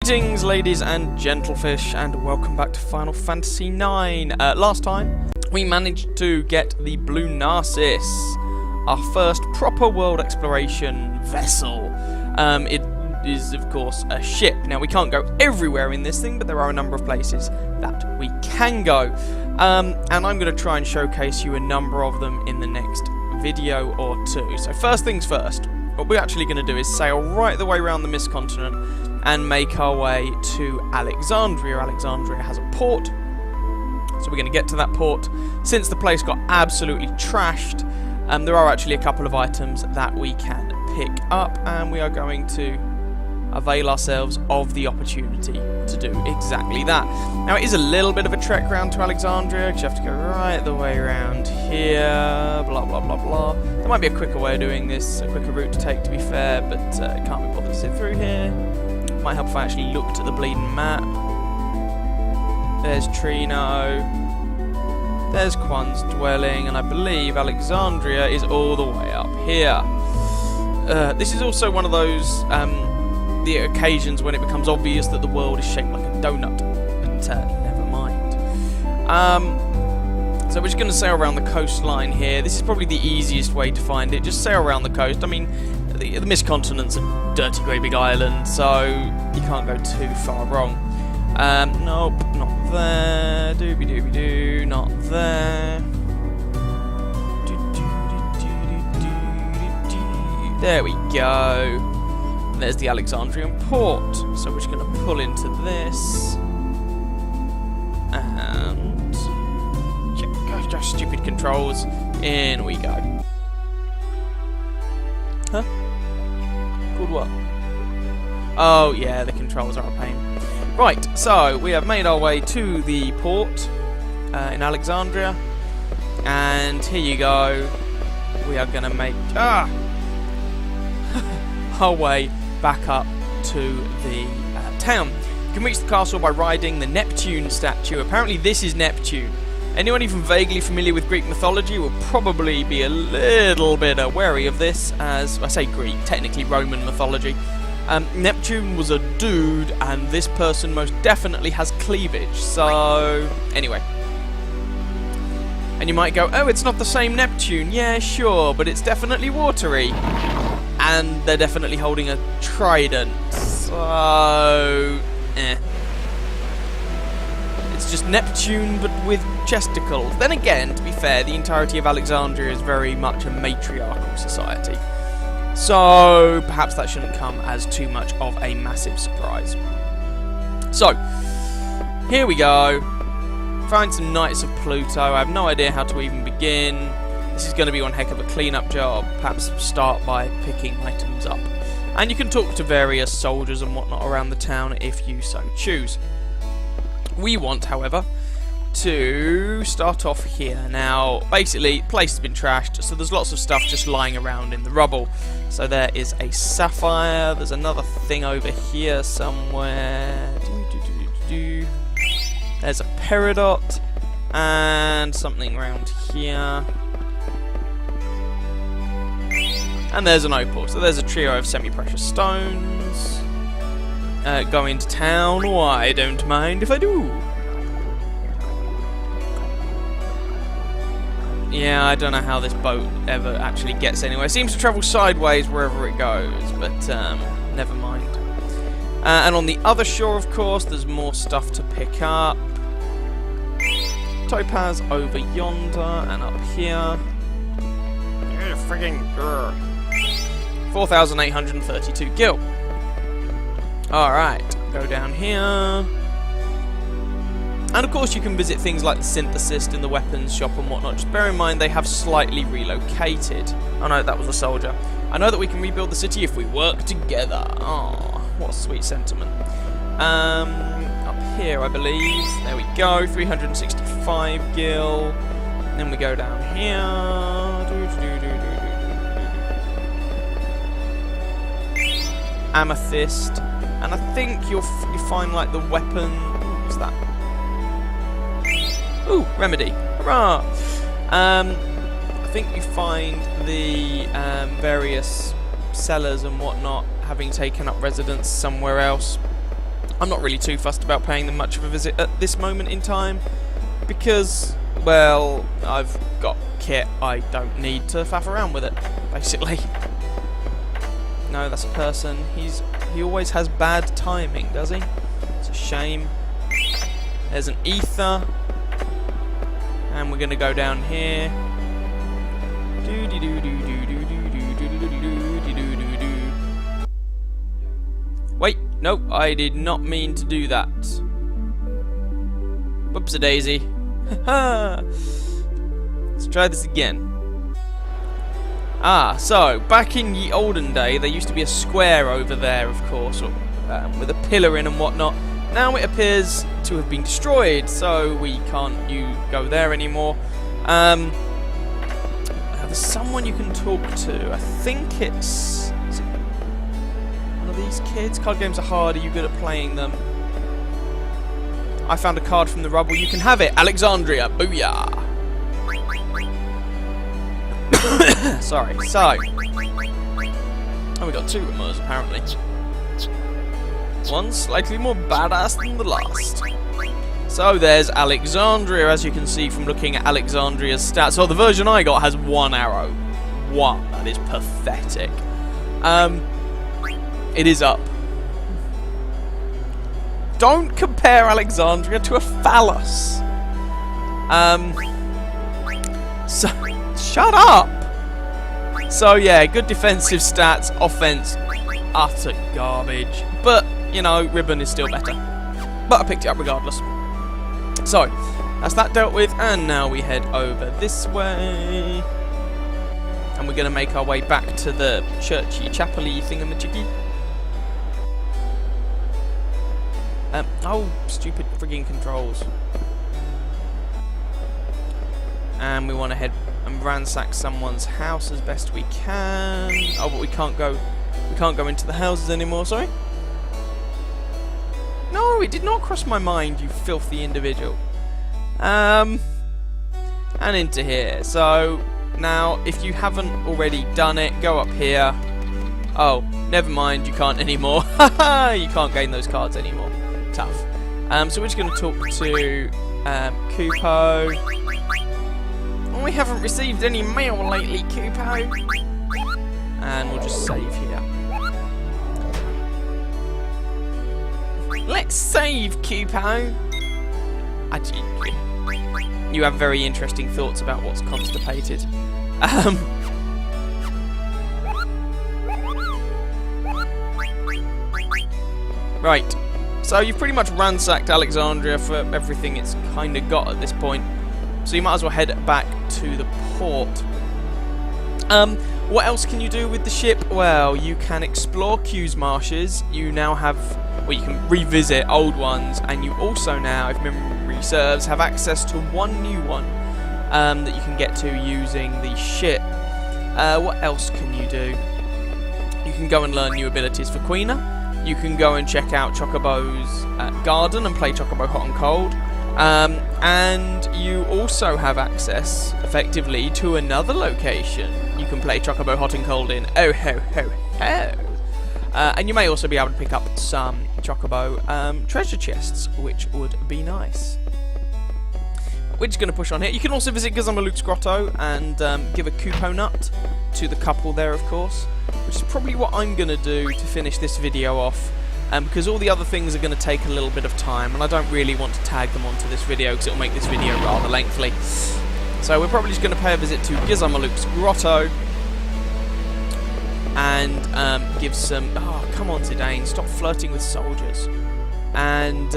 Greetings, ladies and gentlefish, and welcome back to Final Fantasy IX. Last time, we managed to get the Blue Narcissus, our first proper world exploration vessel. It is, of course, a ship. Now, we can't go everywhere in this thing, but there are a number of places that we can go. And I'm going to try and showcase you a number of them in the next video or two. So first things first, what we're actually going to do is sail right the way around the Mist Continent and make our way to Alexandria. Alexandria has a port, so we're going to get to that port. Since the place got absolutely trashed, there are actually a couple of items that we can pick up, and we are going to avail ourselves of the opportunity to do exactly that. Now, it is a little bit of a trek round to Alexandria, because you have to go right the way around here, blah, blah, blah, blah. There might be a quicker way of doing this, a quicker route to take, to be fair, but it can't be bothered to sit through here. Might help if I actually looked at the bleeding map. There's Trino. There's Quan's dwelling, and I believe Alexandria is all the way up here. This is also one of those the occasions when it becomes obvious that the world is shaped like a donut, but never mind. So we're just going to sail around the coastline here. This is probably the easiest way to find it. Just sail around the coast. I mean, the Mist Continent's a dirty great big island, so you can't go too far wrong. Nope, not there. Doobie doobie doo, not there. There we go. And there's the Alexandrian port. So we're just going to pull into this. And gosh, stupid controls. In we go. Huh? Called what? Oh yeah, the controls are a pain. Right, so we have made our way to the port in Alexandria, and here you go. We are going to make our way back up to the town. You can reach the castle by riding the Neptune statue. Apparently this is Neptune. Anyone even vaguely familiar with Greek mythology will probably be a little bit wary of this, as I say Greek, technically Roman mythology. Neptune was a dude, and this person most definitely has cleavage, so anyway. And you might go, oh, it's not the same Neptune. Yeah, sure, but it's definitely watery. And they're definitely holding a trident, so it's just Neptune, but with chesticles. Then again, to be fair, the entirety of Alexandria is very much a matriarchal society. So perhaps that shouldn't come as too much of a massive surprise. So, here we go. Find some Knights of Pluto. I have no idea how to even begin. This is going to be one heck of a clean-up job. Perhaps start by picking items up. And you can talk to various soldiers and whatnot around the town if you so choose. We want, however, to start off here. Now, basically, the place has been trashed, so there's lots of stuff just lying around in the rubble. So there is a sapphire. There's another thing over here somewhere. There's a peridot. And something around here. And there's an opal. So there's a trio of semi-precious stones. Going to town? Why, don't mind if I do. Yeah, I don't know how this boat ever actually gets anywhere. It seems to travel sideways wherever it goes, but never mind. And on the other shore, of course, there's more stuff to pick up. Topaz over yonder and up here. Frigging 4,832 gil. Alright, go down here. And of course you can visit things like the synthesist in the weapons shop and whatnot. Just bear in mind they have slightly relocated. Oh no, that was a soldier. I know that we can rebuild the city if we work together. Oh, what a sweet sentiment. Up here I believe. There we go, 365 gil. Then we go down here. Amethyst. And I think you find like the weapon. What's that? Ooh, remedy. Hurrah! I think you find the various sellers and whatnot having taken up residence somewhere else. I'm not really too fussed about paying them much of a visit at this moment in time, because, well, I've got kit. I don't need to faff around with it, basically. No, that's a person. He always has bad timing, does he? It's a shame. There's an ether. And we're going to go down here. Wait, nope, I did not mean to do that. Whoops-a-daisy. Let's try this again. Ah, so, back in ye olden day, there used to be a square over there, of course, with a pillar in and whatnot. Now it appears to have been destroyed, so we can't go there anymore. There's someone you can talk to. I think is it one of these kids? Card games are hard. Are you good at playing them? I found a card from the rubble. You can have it. Alexandria. Booyah. Sorry. So. Oh, we got two rumors, apparently. One slightly more badass than the last. So there's Alexandria, as you can see from looking at Alexandria's stats. So the version I got has one arrow. One. That is pathetic. It is up. Don't compare Alexandria to a phallus. So, shut up. So yeah, good defensive stats, offense, utter garbage. But, you know, ribbon is still better. But I picked it up regardless. So, that's that dealt with, and now we head over this way. And we're going to make our way back to the churchy, chapel-y thingamajiggy. Oh, stupid frigging controls. And we want to head and ransack someone's house as best we can. Oh, but we can't go into the houses anymore, sorry? No, it did not cross my mind, you filthy individual. And into here. So, now, if you haven't already done it, go up here. Oh, never mind, you can't anymore. Haha, you can't gain those cards anymore. Tough. So we're just going to talk to Kupo. Oh, we haven't received any mail lately, Kupo. And we'll just save here. Let's save, Kupo. You have very interesting thoughts about what's constipated. Right. So you've pretty much ransacked Alexandria for everything it's kind of got at this point. So you might as well head back to the port. What else can you do with the ship? Well, you can explore Q's marshes. You now have... Well, you can revisit old ones. And you also now, if memory serves, have access to one new one that you can get to using the ship. What else can you do? You can go and learn new abilities for Queena. You can go and check out Chocobo's garden and play Chocobo Hot and Cold. And you also have access, effectively, to another location you can play Chocobo Hot and Cold in. Oh ho ho ho! And you may also be able to pick up some Chocobo treasure chests, which would be nice. We're just going to push on here. You can also visit Gizamaluke's Grotto and give a Kupo nut to the couple there, of course. Which is probably what I'm going to do to finish this video off. Because all the other things are going to take a little bit of time. And I don't really want to tag them onto this video because it'll make this video rather lengthy. So we're probably just going to pay a visit to Gizamaluke's Grotto. And give some... Oh, come on, Zidane. Stop flirting with soldiers. And...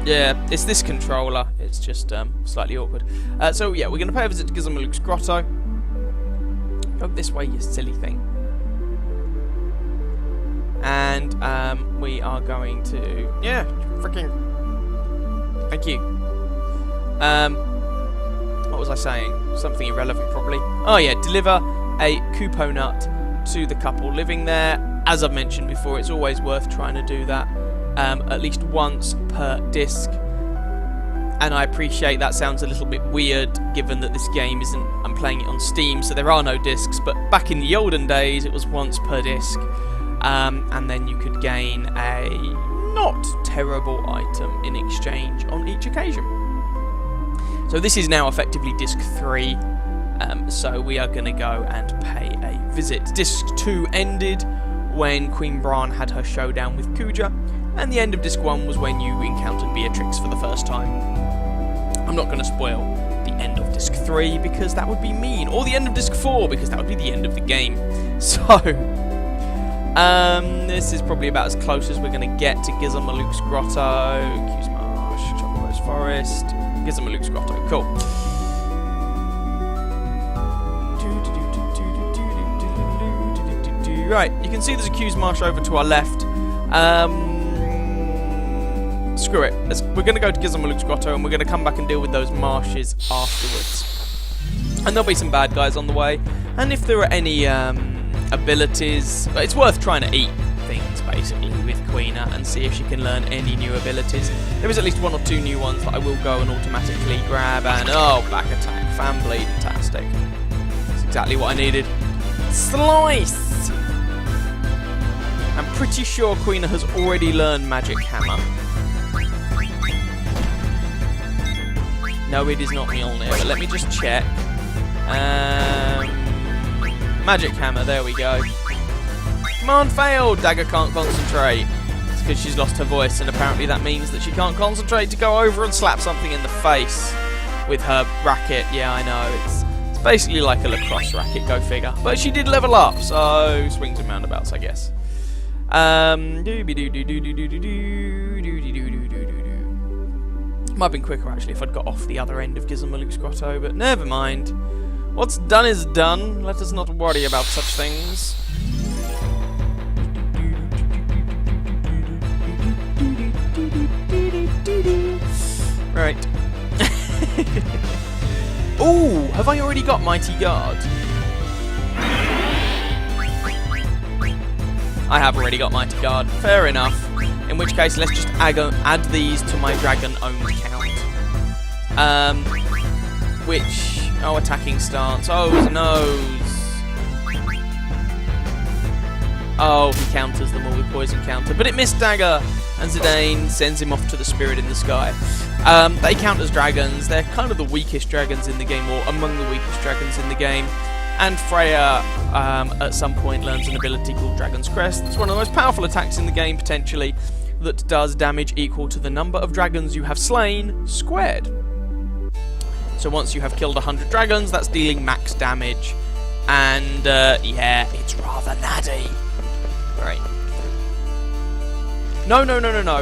yeah, it's this controller. It's just slightly awkward. So yeah, we're going to pay a visit to Gizamaluke's Grotto. Go this way, you silly thing. And we are going to... Yeah, freaking... Thank you. What was I saying? Something irrelevant, probably. Oh yeah, deliver a Kupo nut to the couple living there. As I've mentioned before, it's always worth trying to do that at least once per disc. And I appreciate that sounds a little bit weird, given that this game isn't... I'm playing it on Steam, so there are no discs. But back in the olden days, it was once per disc. and then you could gain a not terrible item in exchange on each occasion. So this is now effectively Disc 3, so we are going to go and pay a visit. Disc 2 ended when Queen Bran had her showdown with Kuja, and the end of Disc 1 was when you encountered Beatrix for the first time. I'm not going to spoil the end of Disc 3 because that would be mean, or the end of Disc 4 because that would be the end of the game. So, this is probably about as close as we're going to get to Gizamalook's Grotto, Q's Marsh, Chocolo's Forest, Gizamalook's Grotto. Cool. Right, you can see there's a Q's Marsh over to our left. Screw it. We're going to go to Gizamalook's Grotto and we're going to come back and deal with those marshes afterwards. And there'll be some bad guys on the way. And if there are any abilities, it's worth trying to eat things basically with Queena and see if she can learn any new abilities. There is at least 1 or 2 new ones that I will go and automatically grab. And back attack, fan bleed, fantastic. That's exactly what I needed. Slice! I'm pretty sure Queena has already learned Magic Hammer. No, it is not Mjolnir, but let me just check. Magic Hammer, there we go. Come on, failed! Dagger can't concentrate. It's because she's lost her voice, and apparently that means that she can't concentrate to go over and slap something in the face with her racket. Yeah, I know, it's basically like a lacrosse racket, go figure. But she did level up, so swings and roundabouts, I guess. Might have been quicker actually if I'd got off the other end of Gizamalook's Grotto, but never mind. What's done is done. Let us not worry about such things. Right. Ooh, have I already got Mighty Guard? I have already got Mighty Guard. Fair enough. In which case, let's just add these to my dragon-owned count. Attacking stance. Oh, his nose. Oh, he counters them all with poison counter. But it missed dagger. And Zidane sends him off to the spirit in the sky. They count as dragons. They're kind of the weakest dragons in the game, or among the weakest dragons in the game. And Freya, at some point, learns an ability called Dragon's Crest. It's one of the most powerful attacks in the game, potentially, that does damage equal to the number of dragons you have slain, squared. So once you have killed 100 dragons, that's dealing max damage. And, yeah, it's rather natty. Right. No.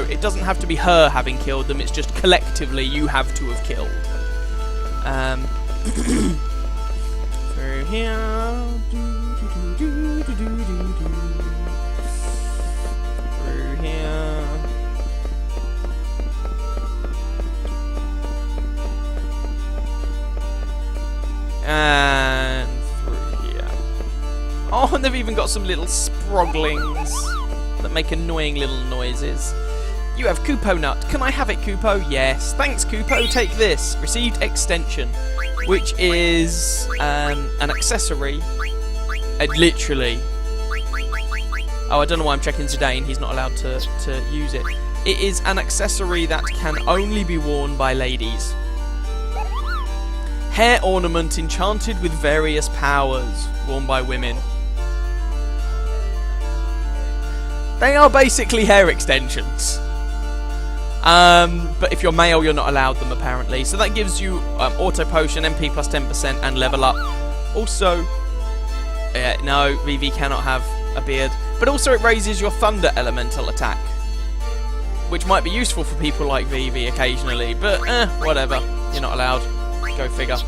It doesn't have to be her having killed them, it's just collectively you have to have killed. Through here. Through here. And through here. Oh, and they've even got some little sproglings that make annoying little noises. You have Kupo Nut. Can I have it, Kupo? Yes. Thanks, Kupo. Take this. Received extension, which is an accessory. Literally. Oh, I don't know why I'm checking Zidane. He's not allowed to use it. It is an accessory that can only be worn by ladies. Hair ornament enchanted with various powers, worn by women. They are basically hair extensions. But if you're male, you're not allowed them, apparently. So that gives you auto potion, MP plus 10%, and level up. Also, no, Vivi cannot have a beard. But also it raises your thunder elemental attack, which might be useful for people like Vivi occasionally. But, whatever. You're not allowed. Go figure.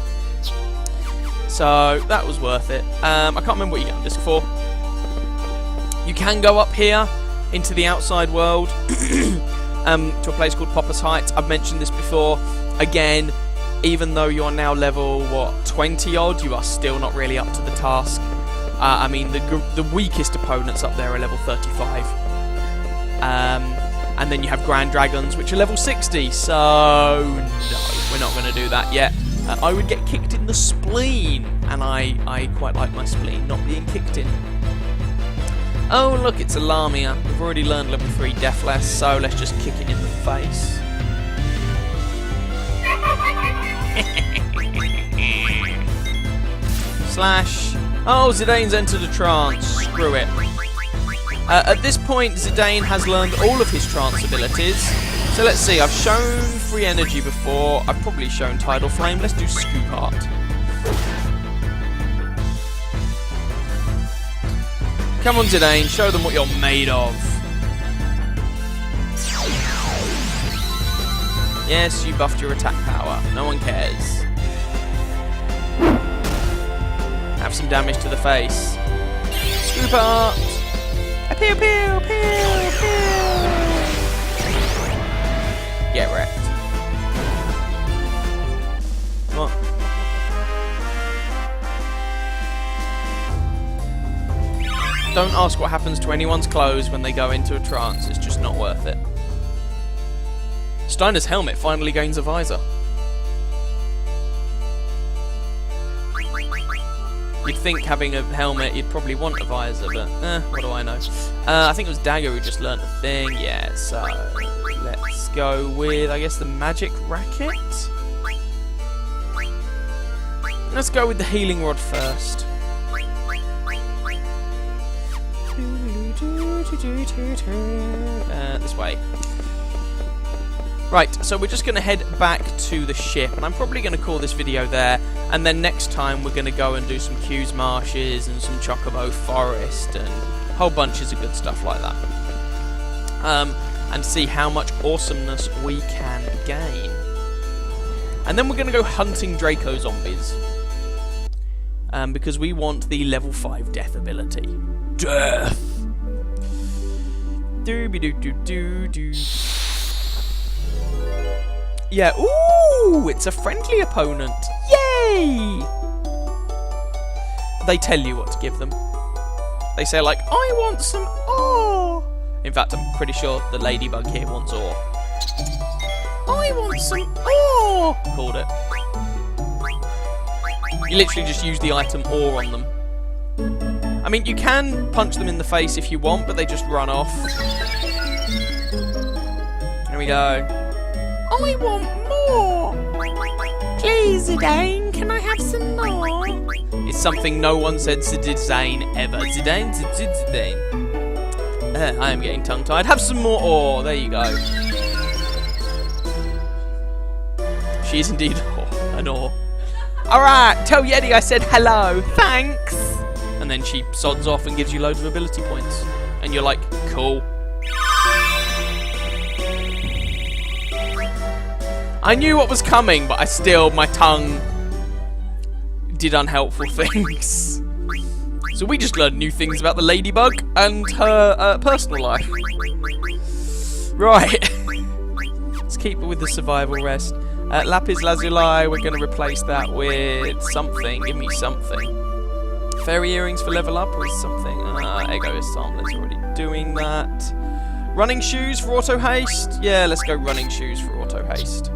So, that was worth it. I can't remember what you get on Disc 4. You can go up here into the outside world to a place called Popper's Heights. I've mentioned this before. Again, even though you're now level, 20 odd, you are still not really up to the task. I mean, the weakest opponents up there are level 35. And then you have Grand Dragons, which are level 60. So, no, we're not going to do that yet. I would get kicked in the spleen, and I quite like my spleen not being kicked in. Oh look, it's a Lamia. We've already learned level 3 Deathless, so let's just kick it in the face. Slash. Oh, Zidane's entered a trance. Screw it. At this point, Zidane has learned all of his trance abilities. So let's see, I've shown free energy before. I've probably shown Tidal Flame. Let's do Scoop Art. Come on, Zidane, show them what you're made of. Yes, you buffed your attack power. No one cares. Have some damage to the face. Scoop Art. Pew, pew, pew, pew. Get wrecked. What? Don't ask what happens to anyone's clothes when they go into a trance. It's just not worth it. Steiner's helmet finally gains a visor. You'd think having a helmet, you'd probably want a visor, but what do I know? I think it was Dagger who just learnt the thing. Yeah, so let's go with, I guess, the magic racket. Let's go with the healing rod first. This way. Right, so we're just going to head back to the ship, and I'm probably going to call this video there, and then next time we're going to go and do some Q's Marshes and some Chocobo Forest and whole bunches of good stuff like that. And see how much awesomeness we can gain. And then we're going to go hunting Draco zombies. Because we want the level 5 death ability. Death! Doo-be-doo-doo-doo-doo. Yeah, ooh, it's a friendly opponent. Yay! They tell you what to give them. They say like, I want some ore. In fact, I'm pretty sure the ladybug here wants ore. I want some ore, called it. You literally just use the item ore on them. I mean, you can punch them in the face if you want, but they just run off. Here we go. I want more! Please, Zidane, can I have some more? It's something no one said to Zidane ever. Zidane, Zidane. I am getting tongue-tied. Have some more ore. There you go. She is indeed an ore. Alright, tell Yeti I said hello. Thanks! And then she sods off and gives you loads of ability points. And you're like, cool. I knew what was coming, but my tongue did unhelpful things. So we just learned new things about the ladybug and her personal life. Right. Let's keep it with the survival rest. Lapis Lazuli, we're going to replace that with something. Give me something. Fairy earrings for level up, or is something? Egoist Armlet's already doing that. Running shoes for auto haste? Yeah, let's go running shoes for auto haste.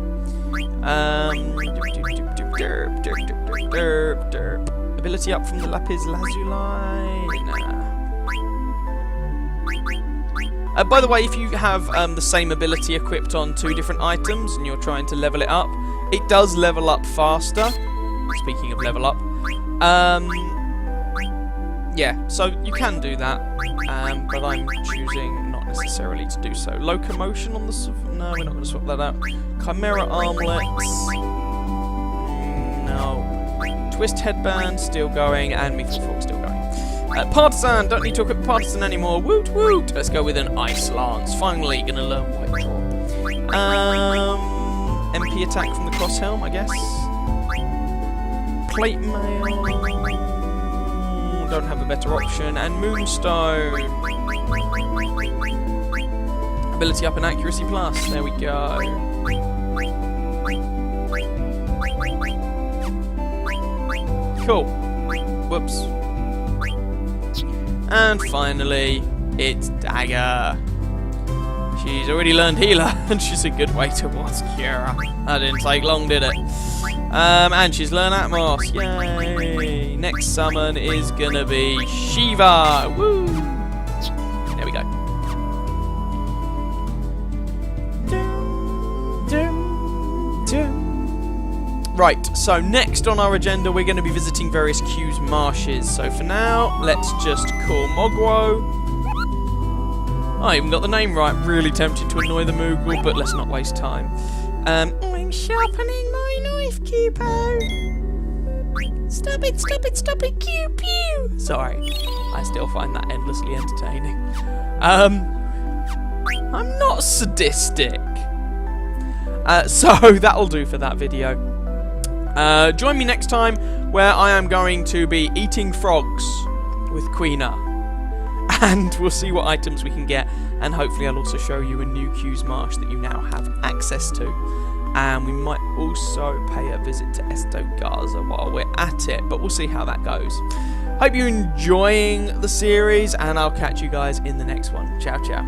Ability up from the Lapis Lazuli? Nah. By the way, if you have the same ability equipped on 2 different items and you're trying to level it up, it does level up faster. Speaking of level up. Yeah, so you can do that, but I'm choosing not necessarily to do so. Locomotion on the... No, we're not going to swap that out. Chimera armlets. No. Twist headband, still going, and Mythical Fork, still going. Partisan, don't need to equip Partisan anymore. Woot woot! Let's go with an Ice Lance. Finally, going to learn White Draw. MP attack from the Cross Helm, I guess. Plate Mail. Don't have a better option. And Moonstone. Ability up and accuracy plus. There we go. Cool. Whoops. And finally, it's Dagger. She's already learned Healer, and she's a good way towards Cure. That didn't take long, did it? And she's learned Atmos. Yay! Next summon is gonna be Shiva. Woo! Right, so next on our agenda we're going to be visiting various Q's marshes. So for now, let's just call Mogwai. I even got the name right. Really tempted to annoy the Moogle, but let's not waste time. I'm sharpening my knife, Cupo. Stop it, stop it, stop it, Pew pew. Sorry, I still find that endlessly entertaining. I'm not sadistic. So that'll do for that video. Join me next time where I am going to be eating frogs with Queena. And we'll see what items we can get. And hopefully I'll also show you a new Q's Marsh that you now have access to. And we might also pay a visit to Estogaza while we're at it. But we'll see how that goes. Hope you're enjoying the series. And I'll catch you guys in the next one. Ciao, ciao.